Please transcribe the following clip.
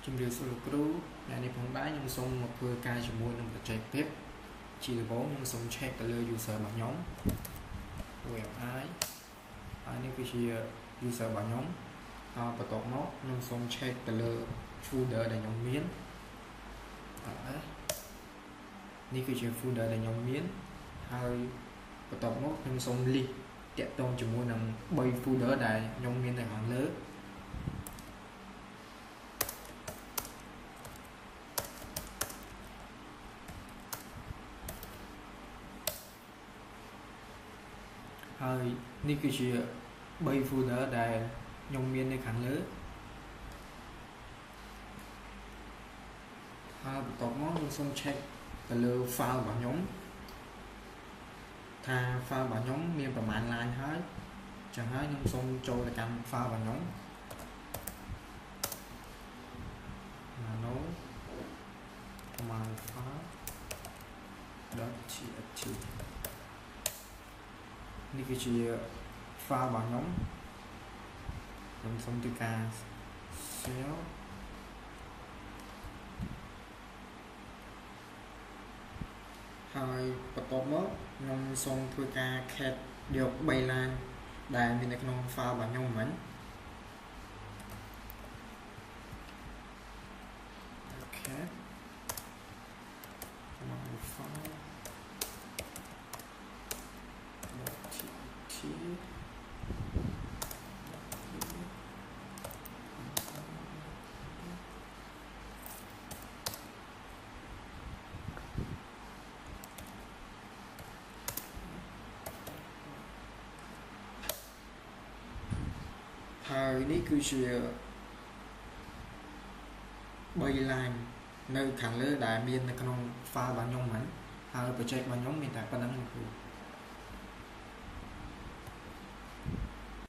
ជំរាបសួរលោកគ្រូអ្នកនេះផងដែរខ្ញុំសូមមកធ្វើការជាមួយនឹងបច្ចេកទេសជាដំបូងខ្ញុំសូម check ទៅលើ user របស់ខ្ញុំ web i ហើយនេះគឺជា user របស់ខ្ញុំបន្ទាប់មកខ្ញុំសូម check ទៅលើ folder ដែលខ្ញុំមាននេះគឺជា folder ដែលខ្ញុំមានហើយបន្ទាប់មកខ្ញុំសូម list តាក់ទងជាមួយនឹង3 folder ដែលខ្ញុំមាននៅខាងលើហើយនេះគឺជា3 folder ដែលខ្ញុំមាននៅខាងលើហើយបន្ទាប់មកខ្ញុំសូម check ទៅលើ file របស់ខ្ញុំថា file របស់ខ្ញុំមានប្រមាណ line ហើយចឹងហើយខ្ញុំសូមចូលទៅកាន់ file របស់ខ្ញុំ nano command file .txt នេះគឺជា file របស់ខ្ញុំសូមធ្វើការ save ហើយបន្ទាប់មកខ្ញុំសូមធ្វើការ cat យក3 line ដែលមាននៅក្នុង file របស់ខ្ញុំមិញcat command file .txt ហើយនេះគឺជា 3 line នៅខាងលើដែលមាននៅក្នុង file របស់ខ្ញុំហ្នឹងហើយ project របស់ខ្ញុំមានតែប៉ុណ្្នឹងគ្រូ